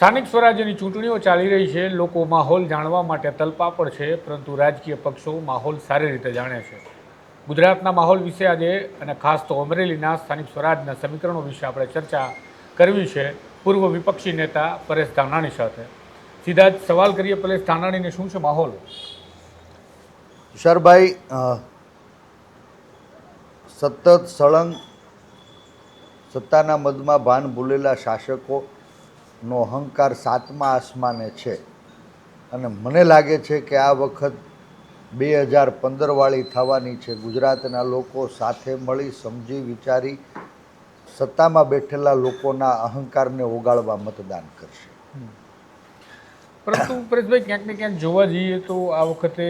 સ્થાનિક સ્વરાજ્યની ચૂંટણીઓ ચાલી રહી છે। લોકો માહોલ જાણવા માટે તલપાપડ છે, પરંતુ રાજકીય પક્ષો માહોલ સારી રીતે જાણે છે। ગુજરાતના માહોલ વિશે આજે અને ખાસ તો અમરેલીના સ્થાનિક સ્વરાજના સમીકરણો વિશે આપણે ચર્ચા કરવી છે પૂર્વ વિપક્ષી નેતા પરેશ ધાનાણી સાથે। સીધા જ સવાલ કરીએ, પરેશ ધાનાણીને શું છે માહોલ? तुषारभाई, સતત સળંગ સત્તાના મદમાં ભાન ભૂલેલા શાસકોનો અહંકાર સાતમા આસમાને છે અને મને લાગે છે કે આ વખત 2015 વાળી થવાની છે। ગુજરાતના લોકો સાથે મળી સમજી વિચારી સત્તામાં બેઠેલા લોકોના અહંકારને ઓગાળવા મતદાન કરશે। પરંતુ પરેશભાઈ, ક્યાંક ને ક્યાંક જોવા જઈએ તો આ વખતે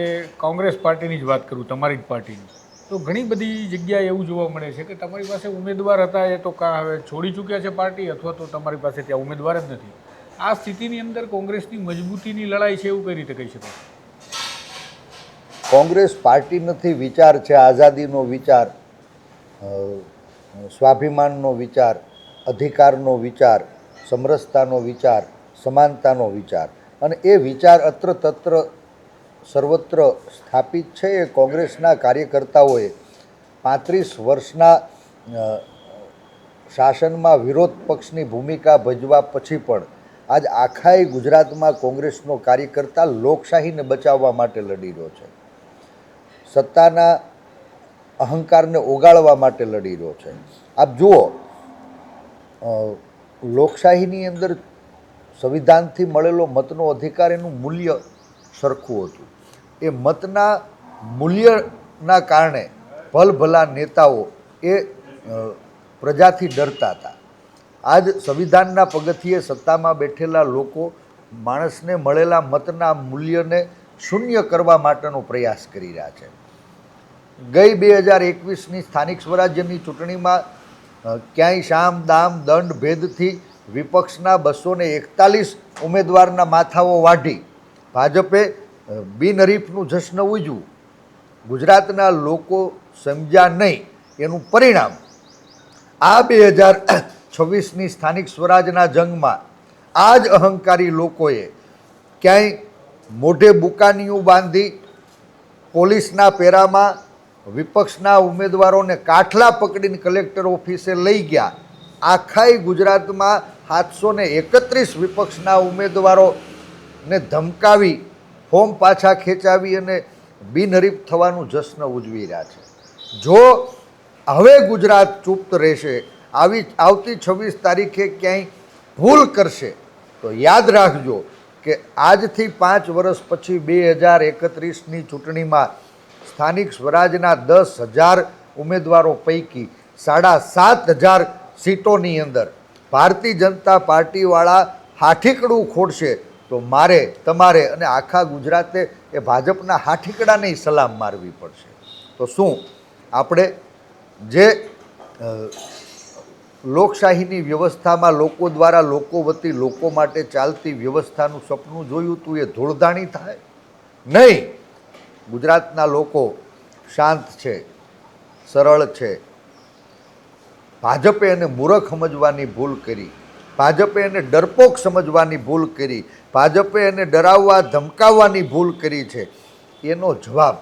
કોંગ્રેસ પાર્ટીની જ વાત કરું, તમારી જ પાર્ટીની, તો ઘણી બધી જગ્યાએ એવું જોવા મળે છે કે તમારી પાસે ઉમેદવાર હતા એ તો હવે છોડી ચૂક્યા છે પાર્ટી, અથવા તો તમારી પાસે ત્યાં ઉમેદવાર જ નથી। આ સ્થિતિની અંદર કોંગ્રેસની મજબૂતીની લડાઈ છે એવું કઈ રીતે કહી શકાય? કોંગ્રેસ પાર્ટી નથી, વિચાર છે। આઝાદીનો વિચાર, સ્વાભિમાનનો વિચાર, અધિકારનો વિચાર, સમરસતાનો વિચાર, સમાનતાનો વિચાર, અને એ વિચાર અત્ર તત્ર સર્વત્ર સ્થાપિત છે। એ કોંગ્રેસના કાર્યકર્તાઓએ 35 વર્ષના શાસનમાં વિરોધ પક્ષની ભૂમિકા ભજવા પછી પણ આજ આખાય ગુજરાતમાં કોંગ્રેસનો કાર્યકર્તા લોકશાહીને બચાવવા માટે લડી રહ્યો છે, સત્તાના અહંકારને ઓગાળવા માટે લડી રહ્યો છે। આપ જુઓ, લોકશાહીની અંદર સંવિધાનથી મળેલો મતનો અધિકાર, એનું મૂલ્ય સરખું હતું। એ મતના મૂલ્યના કારણે ભલભલા નેતાઓ એ પ્રજાથી ડરતા હતા। આજ સંવિધાનના પગથિયે સત્તામાં બેઠેલા લોકો માણસને મળેલા મતના મૂલ્યને શૂન્ય કરવા માટેનો પ્રયાસ કરી રહ્યા છે। ગઈ 2021ની સ્થાનિક સ્વરાજ્યની ચૂંટણીમાં ક્યાંય શામ દામ દંડ ભેદથી વિપક્ષના 241 ઉમેદવારના માથાઓ વાઢી ભાજપે બિનહરીફનું જશ્ન ઉજવ્યું। ગુજરાતના લોકો સમજ્યા નહીં, એનું પરિણામ આ 2026ની સ્થાનિક સ્વરાજના જંગમાં આ જ અહંકારી લોકોએ ક્યાંય મોઢે બુકાનીયું બાંધી પોલીસના પેરામાં વિપક્ષના ઉમેદવારોને કાઠલા પકડીને કલેક્ટર ઓફિસે લઈ ગયા। આખાય ગુજરાતમાં 731 વિપક્ષના ઉમેદવારોને ધમકાવી ફોર્મ પાછા ખેંચાવી અને બિનહરીફ થવાનું જશ્ન ઉજવી રહ્યા છે। જો હવે ગુજરાત ચૂપ રહેશે, આવતી 26 તારીખે ક્યાંય ભૂલ કરશે, તો યાદ રાખજો કે આજથી 5 વર્ષ પછી 2031ની ચૂંટણીમાં સ્થાનિક સ્વરાજના 10,000 ઉમેદવારો પૈકી 7,500 સીટોની અંદર ભારતીય જનતા પાર્ટીવાળા હાઠીકડું ખોડશે, તો મારે, તમારે અને આખા ગુજરાતે એ ભાજપના હાઠીકડાને સલામ મારવી પડશે। તો શું આપણે જે લોકશાહીની વ્યવસ્થામાં લોકો દ્વારા લોકો વતી લોકો માટે ચાલતી વ્યવસ્થાનું સપનું જોયું હતું એ ધૂળધાણી થાય? નહીં। ગુજરાતના લોકો શાંત છે, સરળ છે। ભાજપે એને મૂર્ખ સમજવાની ભૂલ કરી, ભાજપે એને ડરપોક સમજવાની ભૂલ કરી, ભાજપે એને ડરાવવા ધમકાવવાની ભૂલ કરી છે। એનો જવાબ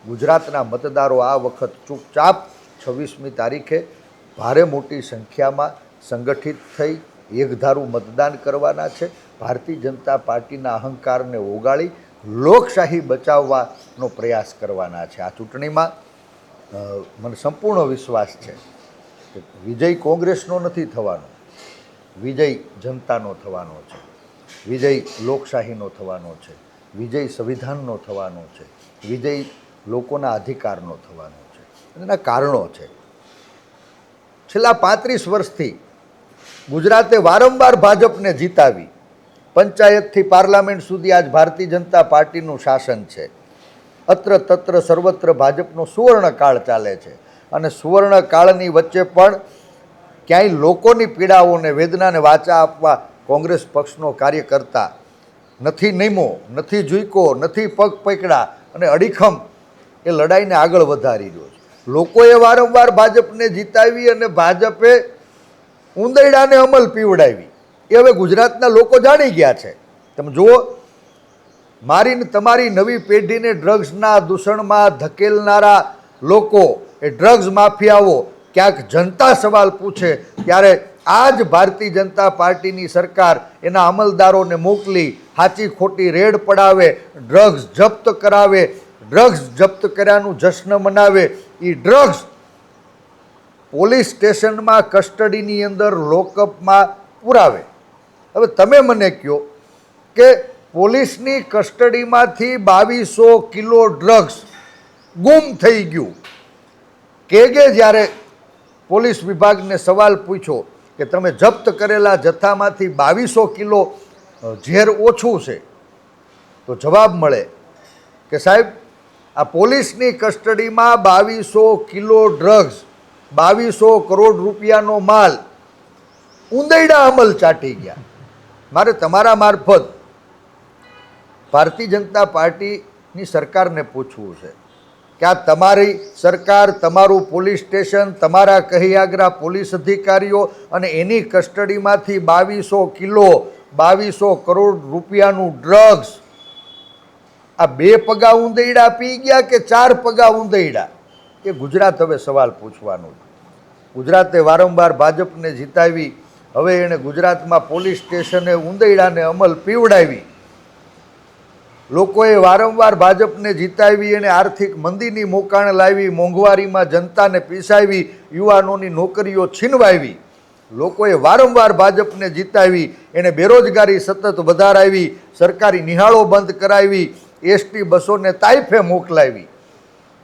ગુજરાતના મતદારો આ વખત ચૂપચાપ 26મી તારીખે ભારે મોટી સંખ્યામાં સંગઠિત થઈ એકધારું મતદાન કરવાના છે। ભારતીય જનતા પાર્ટીના અહંકારને ઓગાળી લોકશાહી બચાવવાનો પ્રયાસ કરવાના છે। આ ચૂંટણીમાં મને સંપૂર્ણ વિશ્વાસ છે કે વિજય કોંગ્રેસનો નથી થવાનો, વિજય જનતાનો થવાનો છે, વિજય લોકશાહીનો થવાનો છે, વિજય સંવિધાનનો થવાનો છે, વિજય લોકોના અધિકારનો થવાનો છે। એના કારણો છે। છેલ્લા 35 વર્ષથી ગુજરાતે વારંવાર ભાજપને જીતાવી, પંચાયતથી પાર્લામેન્ટ સુધી આજ ભારતીય જનતા પાર્ટીનું શાસન છે। અત્ર તત્ર સર્વત્ર ભાજપનો સુવર્ણકાળ ચાલે છે અને સુવર્ણકાળની વચ્ચે પણ ક્યાંય લોકોની પીડાઓને વેદનાને વાચા આપવા કોંગ્રેસ પક્ષનો કાર્યકર્તા નથી નમ્યો, નથી ઝૂક્યો, નથી પગ પકડ્યા અને અડીખમ એ લડાઈને આગળ વધારી રહ્યો છે। લોકોએ વારંવાર ભાજપને જીતાવી અને ભાજપે ઉંદરડાને અમલ પીવડાવી, એ હવે ગુજરાતના લોકો જાણી ગયા છે. તમે જુઓ, મારી ને તમારી નવી પેઢીને ડ્રગ્સના દૂષણમાં ધકેલનારા લોકો, એ ડ્રગ્સ માફિયાઓ ક્યાંક જનતા સવાલ પૂછે ત્યારે આ જ ભારતીય જનતા પાર્ટીની સરકાર એના અમલદારોને મોકલી સાચી ખોટી રેડ પડાવે, ડ્રગ્સ જપ્ત કરાવે, ડ્રગ્સ જપ્ત કર્યાનું જશ્ન મનાવે. એ ડ્રગ્સ પોલીસ સ્ટેશનમાં કસ્ટડીની અંદર લોકઅપમાં પુરાવે. હવે તમે મને કહો કે પોલીસની કસ્ટડીમાંથી 2200 કિલો ડ્રગ્સ ગુમ થઈ ગયું. કે જ્યારે પોલીસ વિભાગને સવાલ પૂછ્યો કે તમે જપ્ત કરેલા જથ્થામાંથી 2200 કિલો ઝેર ઓછું છે, તો જવાબ મળે કે સાહેબ, આ પોલીસની કસ્ટડીમાં 2200 કિલો ડ્રગ્સ, 2200 કરોડ રૂપિયાનો માલ ઉંદરડા અમલ ચાટી ગયા. મારે તમારા મારફત ભારતીય જનતા પાર્ટીની સરકારને પૂછવું છે કે આ તમારી સરકાર, તમારું પોલીસ સ્ટેશન, તમારા કહિયાગરા પોલીસ અધિકારીઓ અને એની કસ્ટડીમાંથી 2200 કિલો, 2200 કરોડ રૂપિયાનું ડ્રગ્સ આ 2 પગા ઉંદરડા પી ગયા કે 4 પગા ઉંદરડા? એ ગુજરાત હવે સવાલ પૂછવાનું છે. ગુજરાતે વારંવાર ભાજપને જીતાવી, હવે એણે ગુજરાતમાં પોલીસ સ્ટેશને ઉંદરડાને અમલ પીવડાવી. લોકોએ વારંવાર ભાજપને જીતાવી, એને આર્થિક મંદીની મોકાણ લાવી, મોંઘવારીમાં જનતાને પીસાવી, યુવાનોની નોકરીઓ છીનવાવી. લોકોએ વારંવાર ભાજપને જીતાવી, એણે બેરોજગારી સતત વધારાવી, સરકારી નિહાળો બંધ કરાવી, એસટી બસોને તાઇફે મોકલાવી.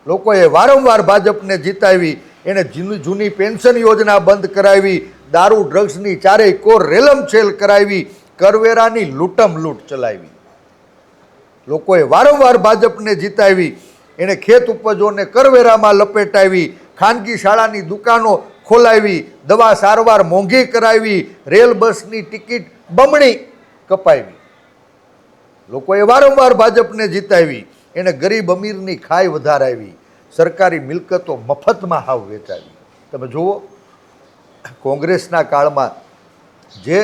લોકોએ વારંવાર ભાજપને જીતાવી, એણે જૂની પેન્શન યોજના બંધ કરાવી, દારૂ ડ્રગ્સની ચારેય કોર રેલમછેલ કરાવી, કરવેરાની લૂંટમ લૂંટ ચલાવી. લોકોએ વારંવાર ભાજપને જીતાવી, એણે ખેત ઉપજોને કરવેરામાં લપેટાવી, ખાનગી શાળાની દુકાનો ખોલાવી, દવા સારવાર મોંઘી કરાવી, રેલ બસની ટિકિટ બમણી કપાવી. લોકોએ વારંવાર ભાજપને જીતાવી, એણે ગરીબ અમીરની ખાઈ વધારાવી, સરકારી મિલકતો મફતમાં હાવ વેચાવી. તમે જુઓ, કોંગ્રેસના કાળમાં જે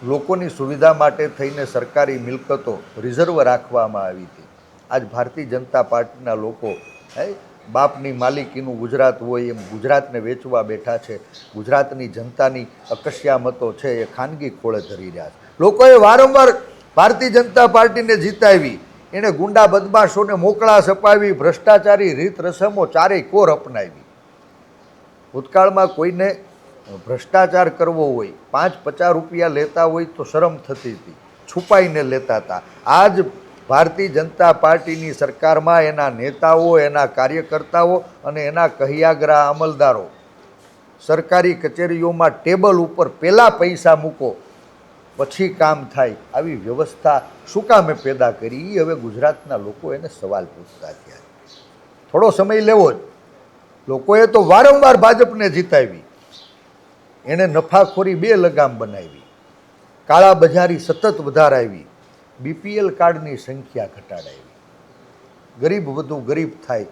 લોકોની સુવિધા માટે થઈને સરકારી મિલકતો રિઝર્વ રાખવામાં આવી હતી, આજ ભારતીય જનતા પાર્ટીના લોકો બાપની માલિકીનું ગુજરાત હોય એમ ગુજરાતને વેચવા બેઠા છે. ગુજરાતની જનતાની અકસ્યામતો છે એ ખાનગી ખોળે ધરી રહ્યા છે. લોકોએ વારંવાર ભારતીય જનતા પાર્ટીને જીતાવી, એણે ગુંડા બદમાશોને મોકળાશ અપાવી, ભ્રષ્ટાચારી રીત રસમો ચારેય કોર અપનાવી. ભૂતકાળમાં કોઈને ભ્રષ્ટાચાર કરવો હોય, 5-50 રૂપિયા લેતા હોય તો શરમ થતી હતી, છુપાઈને લેતા હતા. આજ ભારતીય જનતા પાર્ટીની સરકારમાં એના નેતાઓ, એના કાર્યકર્તાઓ અને એના કહિયાગરા અમલદારો સરકારી કચેરીઓમાં ટેબલ ઉપર પહેલાં પૈસા મૂકો પછી કામ થાય, આવી વ્યવસ્થા શું કામે પેદા કરી? હવે ગુજરાતના લોકો એને સવાલ પૂછતા થયા. થોડો સમય લેવો જ. લોકોએ તો વારંવાર ભાજપને જીતાવી, એણે નફાખોરી 2 લગામ બનાવી, કાળા બજારી સતત વધારાવી, બીપીએલ કાર્ડની સંખ્યા ઘટાડાવી, ગરીબ વધુ ગરીબ થાય,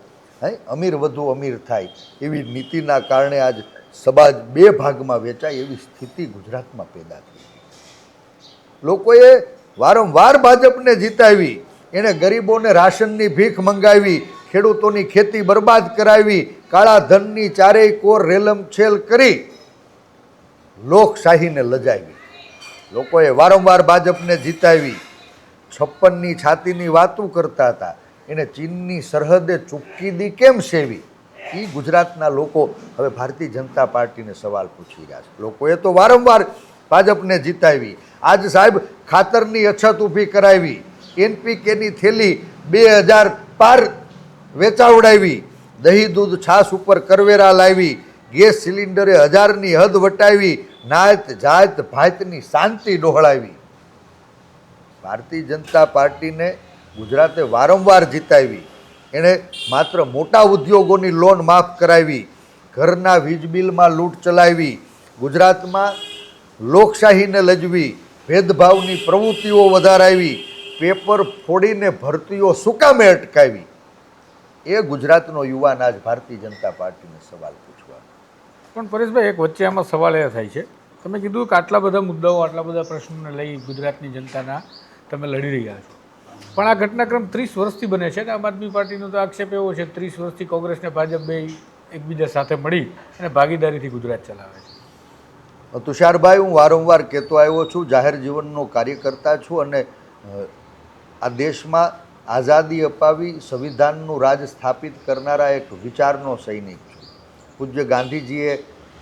અમીર વધુ અમીર થાય એવી નીતિના કારણે આજ સમાજ 2 ભાગમાં વેચાય એવી સ્થિતિ ગુજરાતમાં પેદા થઈ. લોકોએ વારંવાર ભાજપને જીતાવી, એણે ગરીબોને રાશનની ભીખ મંગાવી, ખેડૂતોની ખેતી બરબાદ કરાવી, કાળા ધનની ચારેય કોર રેલમછેલ કરી, લોકશાહીને લજાવી. લોકોએ વારંવાર ભાજપને જીતાવી, 56ની છાતીની વાતું કરતા હતા, એને ચીનની સરહદે ચૂપકીદી કેમ સેવી? એ ગુજરાતના લોકો હવે ભારતીય જનતા પાર્ટીને સવાલ પૂછી રહ્યા છે. લોકોએ તો વારંવાર ભાજપને જીતાવી, આજ સાહેબ ખાતરની અછત ઊભી કરાવી, એનપીકેની થેલી 2000 પાર વેચાવડાવી, દહીં દૂધ છાશ ઉપર કરવેરા લાવી, ગેસ સિલિન્ડરે 1000ની હદ વટાવી, નાત જાત ભાતની શાંતિ ડહોળાવી. ભારતીય જનતા પાર્ટીને ગુજરાતે વારંવાર જીતાવી, એણે માત્ર મોટા ઉદ્યોગોની લોન માફ કરાવી, ઘરના વીજ બિલમાં લૂંટ ચલાવી, ગુજરાતમાં લોકશાહીને લજવી, ભેદભાવની પ્રવૃત્તિઓ વધારાવી, પેપર ફોડીને ભરતીઓ શું કામે અટકાવી? એ ગુજરાતનો યુવાન આજ ભારતીય જનતા પાર્ટીને સવાલ પૂછવાનો. પણ પરેશભાઈ, એક વચ્ચે આમાં સવાલ એ થાય છે તમે કીધું કે આટલા બધા મુદ્દાઓ આટલા બધા પ્રશ્નોને લઈ ગુજરાતની જનતાના તમે લડી રહ્યા છો, પણ આ ઘટનાક્રમ 30 વર્ષથી બને છે ને આમ આદમી પાર્ટીનો તો આક્ષેપ એવો છે 30 વર્ષથી કોંગ્રેસ ને ભાજપ બે એકબીજા સાથે મળી અને ભાગીદારીથી ગુજરાત ચલાવે છે. તુષારભાઈ, હું વારંવાર કહેતો આવ્યો છું, જાહેર જીવનનો કાર્યકર્તા છું અને આ દેશમાં આઝાદી અપાવી સંવિધાનનું રાજ સ્થાપિત કરનારા એક વિચારનો સૈનિક છું. પૂજ્ય ગાંધીજીએ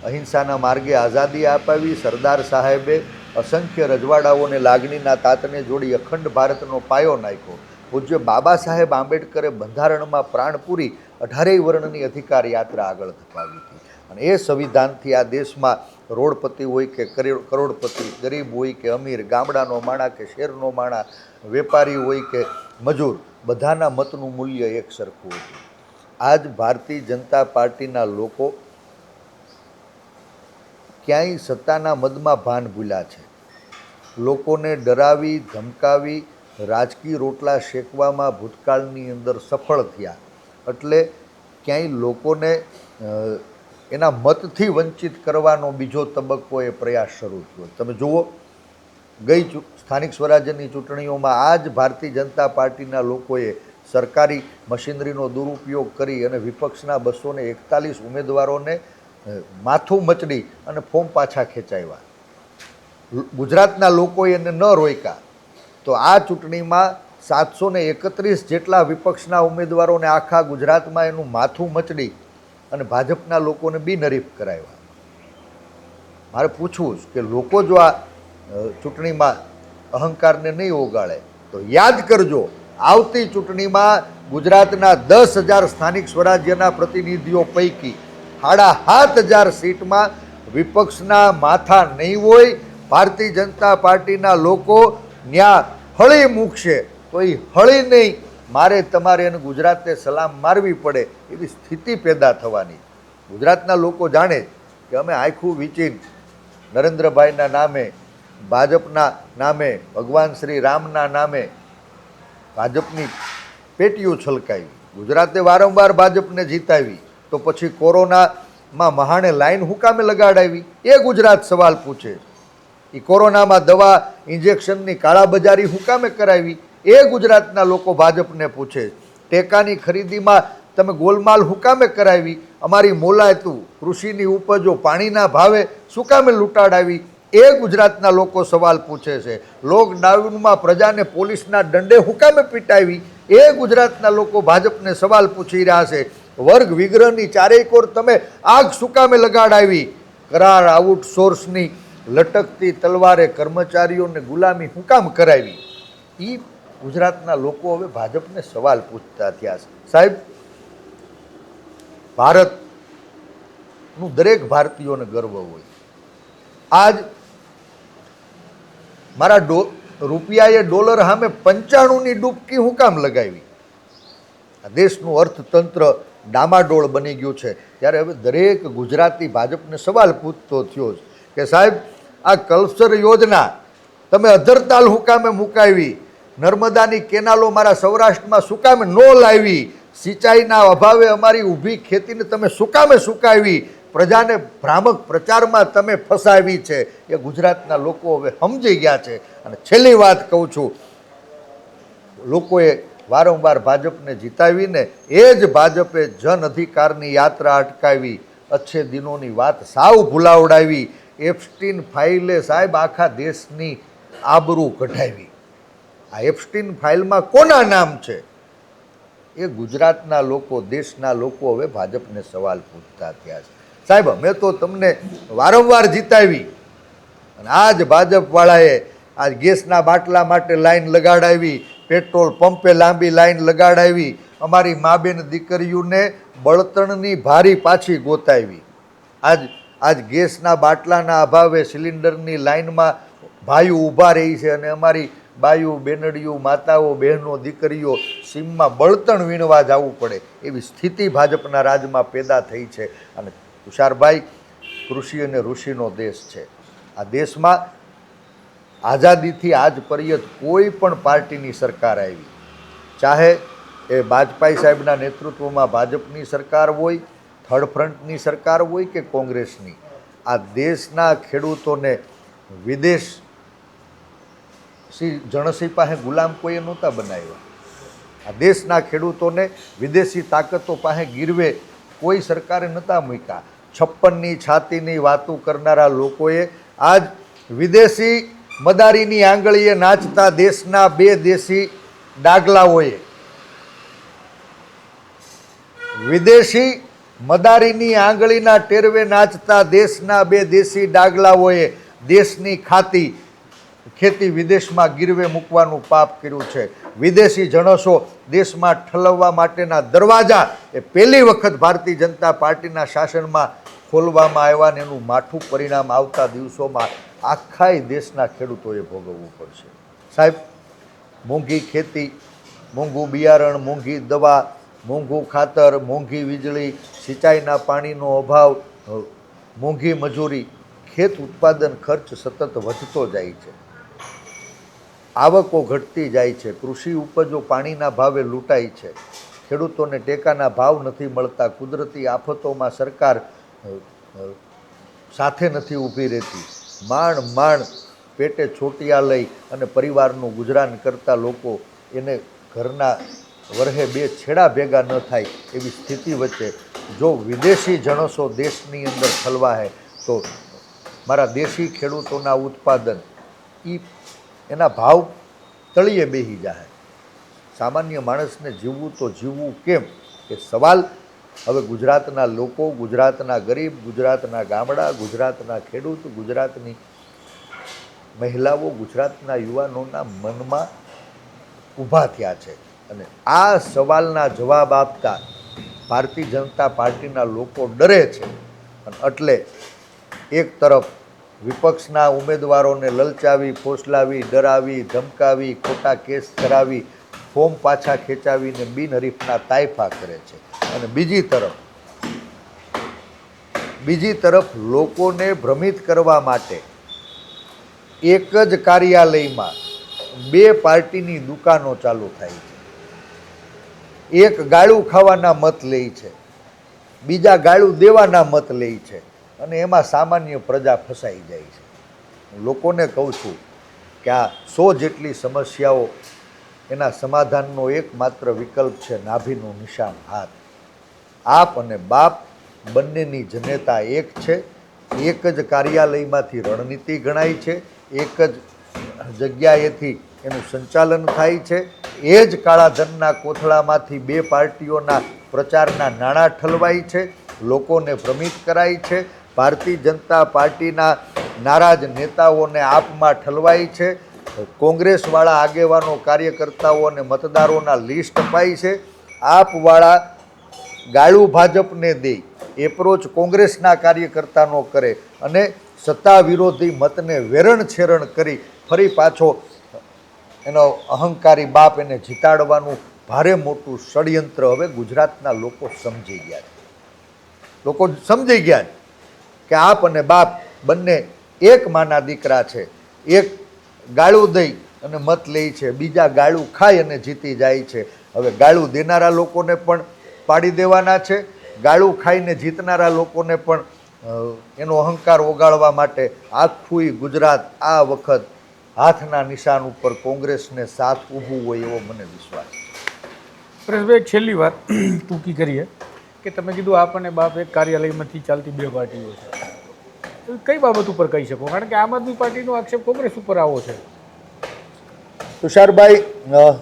અહિંસાના માર્ગે આઝાદી અપાવી, સરદાર સાહેબે અસંખ્ય રજવાડાઓને લાગણીના તાતને જોડી અખંડ ભારતનો પાયો નાખ્યો, પૂજ્ય બાબા સાહેબ આંબેડકરે બંધારણમાં પ્રાણ પૂરી 18 વર્ણની અધિકાર યાત્રા આગળ ધપાવી હતી અને એ સંવિધાનથી આ દેશમાં રોડપતિ હોય કે કરોડપતિ, ગરીબ હોય કે અમીર, ગામડાનો માણા કે શહેરનો માણા, વેપારી હોય કે મજૂર, બધાના મતનું મૂલ્ય એક સરખું હતું. આજ ભારતીય જનતા પાર્ટીના લોકો ક્યાંય સત્તાના મદમાં ભાન ભૂલ્યા છે. લોકોને ડરાવી ધમકાવી રાજકીય રોટલા શેકવામાં ભૂતકાળની અંદર સફળ થયા, એટલે ક્યાંય લોકોને એના મતથી વંચિત કરવાનો બીજો તબક્કો એ પ્રયાસ શરૂ થયો. તમે જુઓ, ગઈ સ્થાનિક સ્વરાજ્યની ચૂંટણીઓમાં આ જ ભારતીય જનતા પાર્ટીના લોકોએ સરકારી મશીનરીનો દુરુપયોગ કરી અને વિપક્ષના 241 ઉમેદવારોને માથું મચડી અને ફોર્મ પાછા ખેંચાવ્યા. ગુજરાતના લોકોએ એને ન રોક્યા તો આ ચૂંટણીમાં 731 જેટલા વિપક્ષના ઉમેદવારોને આખા ગુજરાતમાં એનું માથું મચડી અને ભાજપના લોકોને બિનહરીફ કરાવ્યા. મારે પૂછવું કે લોકો જો આ ચૂંટણીમાં અહંકારને નહીં ઓગાળે તો યાદ કરજો, આવતી ચૂંટણીમાં ગુજરાતના 10,000 સ્થાનિક સ્વરાજ્યના પ્રતિનિધિઓ પૈકી 7,500 સીટમાં વિપક્ષના માથા નહીં હોય. ભારતીય જનતા પાર્ટીના લોકો ન્યા હળી મૂકશે તો એ હળી નહીં, મારે તમારે એને ગુજરાતે સલામ મારવી પડે એવી સ્થિતિ પેદા થવાની. ગુજરાતના લોકો જાણે કે અમે આખું વીંચીને નરેન્દ્રભાઈના નામે, ભાજપના નામે, ભગવાન શ્રી રામના નામે ભાજપની પેટીઓ છલકાવી. ગુજરાતે વારંવાર ભાજપને જીતાવી તો પછી કોરોનામાં મહાણે લાઈન હું કામે લગાડાવી એ ગુજરાત સવાલ પૂછે. એ કોરોનામાં દવા ઇન્જેક્શનની કાળાબજારી હું કામે કરાવી એ ગુજરાતના લોકો ભાજપને પૂછે. ટેકાની ખરીદીમાં તમે ગોલમાલ હું કામે કરાવી, અમારી મોલાયતું કૃષિની ઉપજો પાણીના ભાવે શું કામે લૂંટાડાવી એ ગુજરાતના લોકો સવાલ પૂછે છે. લોકડાઉનમાં પ્રજાને પોલીસના દંડે હું કામે પીટાવી એ ગુજરાતના લોકો ભાજપને સવાલ પૂછી રહ્યા છે. વર્ગ વિગ્રહની ચારેય કોર તમે આગ શું કામે લગાડાવી, કરાર આઉટસોર્સની લટકતી તલવારે કર્મચારીઓને ગુલામી હું કામ કરાવી, એ ગુજરાતના લોકો હવે ભાજપને સવાલ પૂછતા થયા છે. સાહેબ, ભારતનું દરેક ભારતીયોને ગર્વ હોય. આજ મારા રૂપિયાએ ડોલર સામે 95ની ડૂબકી હું કામ લગાવી. આ દેશનું અર્થતંત્ર ડામાડોળ બની ગયું છે ત્યારે હવે દરેક ગુજરાતી ભાજપને સવાલ પૂછતો થયો છે કે સાહેબ, આ કલ્પસર યોજના તમે અધરતાલ હું કામે મુકાવી, નર્મદાની કેનાલો મારા સૌરાષ્ટ્રમાં શું કામે ન લાવી, સિંચાઈના અભાવે અમારી ઊભી ખેતીને તમે શું કામે સુકાવી, પ્રજાને ભ્રામક પ્રચારમાં તમે ફસાવી છે. એ ગુજરાતના લોકો હવે સમજી ગયા છે. અને છેલ્લી વાત કહું છું, લોકોએ વારંવાર ભાજપને જીતાવીને એ જ ભાજપે જન અધિકારની યાત્રા અટકાવી, અચ્છે દિનોની વાત સાવ ભૂલાવડાવી, એપ્સ્ટીન ફાઇલે સાહેબ આખા દેશની આબરૂ કઢાવી. આ એપ્સ્ટીન ફાઇલમાં કોના નામ છે એ ગુજરાતના લોકો, દેશના લોકો હવે ભાજપને સવાલ પૂછતા થયા છે. સાહેબ, અમે તો તમને વારંવાર જીતાવી અને આજ ભાજપવાળાએ આજ ગેસના બાટલા માટે લાઈન લગાડાવી, પેટ્રોલ પંપે લાંબી લાઈન લગાડાવી, અમારી મા બેન દીકરીઓને બળતણની ભારી પાછી ગોતાવી. આજ ગેસના બાટલાના અભાવે સિલિન્ડરની લાઈનમાં ભાઈઓ ઊભા રહી છે અને અમારી બાયું, બેનડીયું, માતાઓ, બહેનો, દીકરીઓ સીમમાં બળતણ વીણવા જવું પડે એવી સ્થિતિ ભાજપના રાજમાં પેદા થઈ છે. અને તુષારભાઈ, કૃષિ અને ઋષિનો દેશ છે. આ દેશમાં આઝાદીથી આજ પર્યંત કોઈ પણ પાર્ટીની સરકાર આવી, ચાહે એ વાજપેયી સાહેબના નેતૃત્વમાં ભાજપની સરકાર હોય, થર્ડ ફ્રન્ટની સરકાર હોય કે કોંગ્રેસની, આ દેશના ખેડૂતોને વિદેશી જણસી પાસે ગુલામ કોઈએ નહોતા બનાવ્યા. આ દેશના ખેડૂતોને વિદેશી તાકાતો પાસે ગીરવે કોઈ સરકારે નહોતા મૂક્યા. 56ની છાતીની વાતો કરનારા લોકોએ આજ વિદેશી મદારીની આંગળીએ નાચતા દેશના 2 દેશી ડાગલાઓએ વિદેશી મદારીની આંગળીના ટેરવે નાચતા દેશના 2 દેશી ડાગલાઓએ દેશની ખેતી વિદેશમાં ગીરવે મૂકવાનું પાપ કર્યું છે. વિદેશી જણસો દેશમાં ઠલવવા માટેના દરવાજા એ પહેલી વખત ભારતીય જનતા પાર્ટીના શાસનમાં ખોલવામાં આવ્યા ને એનું માઠું પરિણામ આવતા દિવસોમાં આખા દેશના ખેડૂતોએ ભોગવવું પડશે. સાહેબ, મોંઘી ખેતી, મોંઘું બિયારણ, મોંઘી દવા, મોંઘું ખાતર, મોંઘી વીજળી, સિંચાઈના પાણીનો અભાવ, મોંઘી મજૂરી, ખેત ઉત્પાદન ખર્ચ સતત વધતો જાય છે. આવકો ઘટતી જાય છે. કૃષિ ઉપજો પાણીના ભાવે લૂંટાય છે. ખેડૂતોને ટેકાના ભાવ નથી મળતા. કુદરતી આફતોમાં સરકાર સાથે નથી ઊભી રહેતી. માંડ પેટે છોટિયા લઈ અને પરિવારનું ગુજરાન કરતા લોકો એને ઘરના વરહે 2 છેડા ભેગા ન થાય એવી સ્થિતિ વચ્ચે જો વિદેશી જણસો દેશની અંદર ઠલવાય તો મારા દેશી ખેડૂતોના ઉત્પાદન એના ભાવ તળિયે બેસી જાય. સામાન્ય માણસને જીવવું તો જીવવું કેમ એ સવાલ હવે ગુજરાતના લોકો, ગુજરાતના ગરીબ, ગુજરાતના ગામડા, ગુજરાતના ખેડૂત, ગુજરાતની મહિલાઓ, ગુજરાતના યુવાનોના મનમાં ઊભા થયા છે. અને આ સવાલના જવાબ આપતા ભારતીય જનતા પાર્ટીના લોકો ડરે છે. અને એટલે એક તરફ વિપક્ષના ઉમેદવારોને લલચાવી, ફોસલાવી, ડરાવી, ધમકાવી, ખોટા કેસ કરાવી, ફોર્મ પાછા ખેંચાવીને બિનહરીફના તાયફા કરે છે. અને બીજી તરફ લોકોને ભ્રમિત કરવા માટે એક જ કાર્યાલયમાં 2 પાર્ટીની દુકાનો ચાલુ થાય છે. એક ગાળું ખાવાના મત લે છે, બીજા ગાળું દેવાના મત લે છે અને એમાં સામાન્ય પ્રજા ફસાઈ જાય છે. હું લોકોને કહું છું કે આ 100 જેટલી સમસ્યાઓ એના સમાધાનનો એકમાત્ર વિકલ્પ છે નાભીનું નિશાન હાથ. આપ અને બાપ બંનેની જનેતા એક છે. એક જ કાર્યાલયમાંથી રણનીતિ ગણાય છે. એક જ જગ્યાએથી એનું સંચાલન થાય છે. એ જ કાળા ધનના કોથળામાંથી 2 પાર્ટીઓના પ્રચારના નાણાં ઠલવાય છે. લોકોને ભ્રમિત કરાય છે. ભારતીય જનતા પાર્ટીના નારાજ નેતાઓને આપમાં ઠલવાય છે. કોંગ્રેસવાળા આગેવાનો, કાર્યકર્તાઓ અને મતદારોના લિસ્ટ અપાય છે. આપવાળા ગાળું ભાજપને દે, એપ્રોચ કોંગ્રેસના કાર્યકર્તાનો કરે અને સત્તા વિરોધી મતને વેરણ છેરણ કરી ફરી પાછો એનો અહંકારી બાપ એને જીતાડવાનું ભારે મોટું ષડયંત્ર હવે ગુજરાતના લોકો સમજી ગયા છે. લોકો સમજી ગયા કે આપ અને બાપ બંને એક માના દીકરા છે. એક ગાળું દઈ અને મત લે છે, બીજા ગાળું ખાઈ અને જીતી જાય છે. હવે ગાળું દેનારા લોકોને પણ પાડી દેવાના છે. ગાળું ખાઈને જીતનારા લોકોને પણ એનો અહંકાર ઓગાળવા માટે આખું ગુજરાત આ વખત હાથના નિશાન ઉપર કોંગ્રેસને સાથ ઊભું હોય એવો મને વિશ્વાસ છે. પરેશભાઈ, એક છેલ્લી વાત ટૂંકી કરીએ કે તમે કીધું આપ અને બાપ એક કાર્યાલયમાંથી ચાલતી 2 પાર્ટીઓ છે. કઈ બાબત ઉપર કહી શકો? કારણ કે આમ આદમી પાર્ટીનો આક્ષેપ કોંગ્રેસ ઉપર આવો છે. તુષારભાઈ,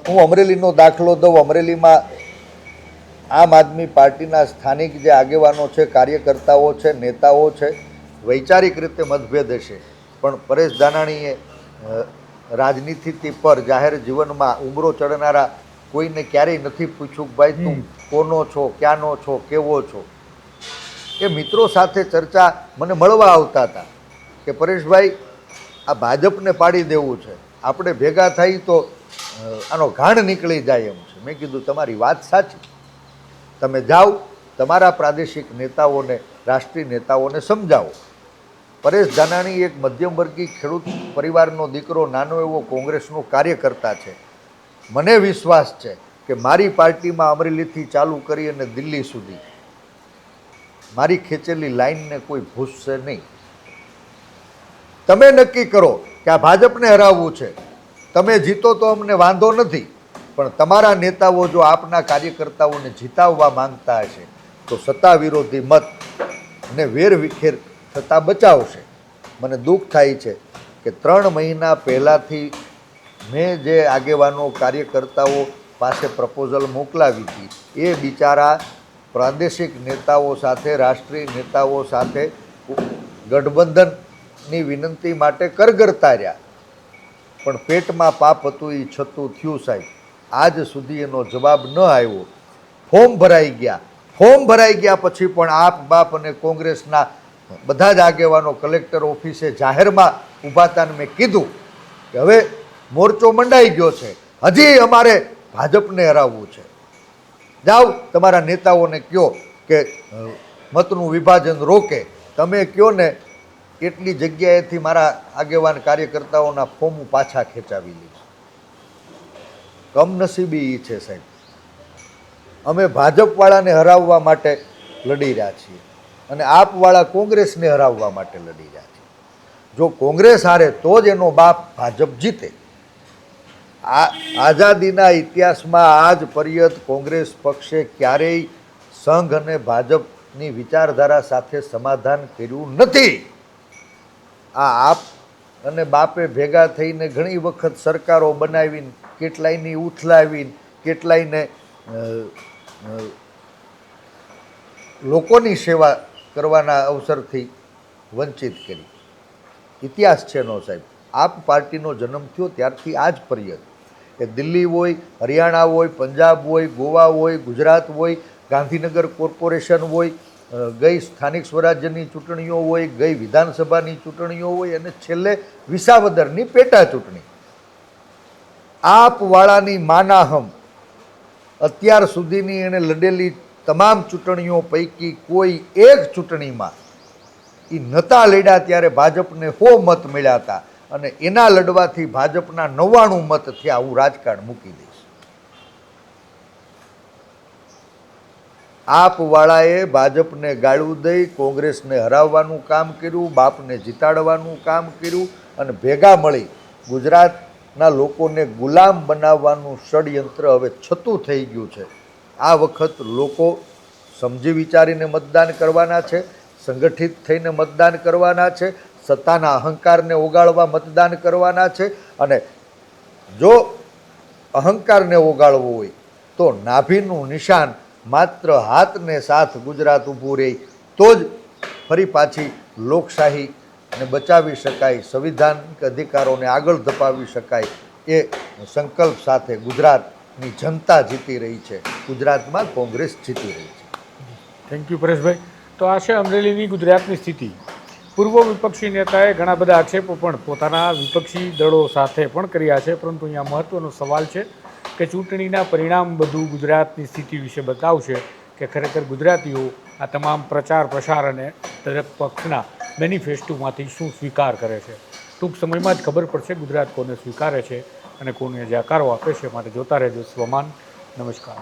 હું અમરેલીનો દાખલો દઉં. અમરેલીમાં આમ આદમી પાર્ટીના સ્થાનિક જે આગેવાનો છે, કાર્યકર્તાઓ છે, નેતાઓ છે, વૈચારિક રીતે મતભેદ હશે પણ પરેશ ધાનાણીએ રાજનીતિ પર જાહેર જીવનમાં ઉંબરો ચડનારા કોઈને ક્યારેય નથી પૂછ્યું કે ભાઈ તું કોનો છો, ક્યાંનો છો, કેવો છો. એ મિત્રો સાથે ચર્ચા મને મળવા આવતા હતા કે પરેશભાઈ આ ભાજપને પાડી દેવું છે, આપણે ભેગા થઈ તો આનો ઘાણ નીકળી જાય એમ છે. મેં કીધું તમારી વાત સાચી, તમે જાઓ તમારા પ્રાદેશિક નેતાઓને, રાષ્ટ્રીય નેતાઓને સમજાવો. પરેશ ધાનાણી એક મધ્યમવર્ગીય ખેડૂત પરિવારનો દીકરો, નાનો એવો કોંગ્રેસનો કાર્યકર્તા છે. મને વિશ્વાસ છે કે મારી પાર્ટીમાં અમરેલીથી ચાલુ કરી અને દિલ્હી સુધી મારી ખેંચેલી લાઈનને કોઈ ભૂસશે નહીં. તમે નક્કી કરો કે આ ભાજપને હરાવવું છે. તમે જીતો તો અમને વાંધો નથી, પણ તમારા નેતાઓ જો આપના કાર્યકર્તાઓને જીતાવવા માંગતા હશે તો સત્તા વિરોધી મત ને વેરવિખેર થતાં બચાવશે. મને દુઃખ થાય છે કે 3 મહિના પહેલાંથી મેં જે આગેવાનો કાર્યકર્તાઓ પાસે પ્રપોઝલ મોકલાવી હતી એ બિચારા પ્રાદેશિક નેતાઓ સાથે, રાષ્ટ્રીય નેતાઓ સાથે ગઠબંધનની વિનંતી માટે કરગરતા રહ્યા, પણ પેટમાં પાપ હતું એ છતું થયું સાહેબ. આજ સુધી એનો જવાબ ન આવ્યો. ફોર્મ ભરાઈ ગયા પછી પણ આપ બાપ અને કોંગ્રેસના બધા જ આગેવાનો કલેક્ટર ઓફિસે જાહેરમાં ઊભા હતા અને મેં કીધું કે હવે મોરચો મંડાઈ ગયો છે, હજી અમારે ભાજપને હરાવવું છે. જાઓ તમારા નેતાઓને કહો કે મતનું વિભાજન રોકે. તમે કહો ને એટલી જગ્યાએથી મારા આગેવાન કાર્યકર્તાઓના ફોર્મ પાછા ખેંચાવી લઈશ. કમનસીબી એ છે સાહેબ. અમે ભાજપવાળાને હરાવવા માટે લડી રહ્યા છીએ અને આપવાળા કોંગ્રેસને હરાવવા માટે લડી રહ્યા છે. જો કોંગ્રેસ હારે તો જ એનો બાપ ભાજપ જીતે. આઝાદીના ઇતિહાસમાં આજ પર્યંત કોંગ્રેસ પક્ષે ક્યારેય સંઘ અને ભાજપની વિચારધારા સાથે સમાધાન કર્યું નથી. આપ અને બાપે ભેગા થઈને ઘણી વખત સરકારો બનાવીને કેટલાયની ઉથલાવીને કેટલાયને લોકોની સેવા કરવાના અવસરથી વંચિત કરી. ઇતિહાસ છે નો સાહેબ. આપ પાર્ટીનો જન્મ થયો ત્યારથી આજ પર્યંત કે દિલ્હી હોય, હરિયાણા હોય, પંજાબ હોય, ગોવા હોય, ગુજરાત હોય, ગાંધીનગર કોર્પોરેશન હોય, ગઈ સ્થાનિક સ્વરાજ્યની ચૂંટણીઓ હોય, ગઈ વિધાનસભાની ચૂંટણીઓ હોય અને છેલ્લે વિસાવદરની પેટા ચૂંટણી, આપવાળાની માનાહમ અત્યાર સુધીની એણે લડેલી તમામ ચૂંટણીઓ પૈકી કોઈ એક ચૂંટણીમાં એ નહોતા લડ્યા ત્યારે ભાજપને 100 મત મળ્યા હતા અને એના લડવાથી ભાજપના 99 મત થયા. હું રાજકારણ મૂકી દઈશ. આપવાળાએ ભાજપને ગાળું દઈ કોંગ્રેસને હરાવવાનું કામ કર્યું, બાપને જીતાડવાનું કામ કર્યું અને ભેગા મળી ગુજરાતના લોકોને ગુલામ બનાવવાનું ષડયંત્ર હવે છતું થઈ ગયું છે. આ વખત લોકો સમજી વિચારીને મતદાન કરવાના છે, સંગઠિત થઈને મતદાન કરવાના છે, સત્તાના અહંકારને ઓગાળવા મતદાન કરવાના છે. અને જો અહંકારને ઓગાળવો હોય તો નાભીનું નિશાન માત્ર હાથને સાથ ગુજરાત ઊભું રહે તો જ ફરી પાછી લોકશાહીને બચાવી શકાય, સંવિધાનિક અધિકારોને આગળ ધપાવી શકાય. એ સંકલ્પ સાથે ગુજરાતની જનતા જીતી રહી છે, ગુજરાતમાં કોંગ્રેસ જીતી રહી છે. થેન્ક યુ પરેશભાઈ. તો આ છે અમરેલીની ગુજરાતની સ્થિતિ. પૂર્વ વિપક્ષી નેતાએ ઘણા બધા આક્ષેપો પણ પોતાના વિપક્ષી દળો સાથે પણ કર્યા છે, પરંતુ અહીંયા મહત્ત્વનો સવાલ છે કે ચૂંટણીના પરિણામ બધું ગુજરાતની સ્થિતિ વિશે બતાવશે કે ખરેખર ગુજરાતીઓ આ તમામ પ્રચાર પ્રસાર અને દરેક પક્ષના મેનિફેસ્ટોમાંથી શું સ્વીકાર કરે છે. ટૂંક સમયમાં જ ખબર પડશે ગુજરાત કોને સ્વીકારે છે અને કોને જાકારો આપે છે. માટે જોતા રહેજો સ્વમાન. નમસ્કાર.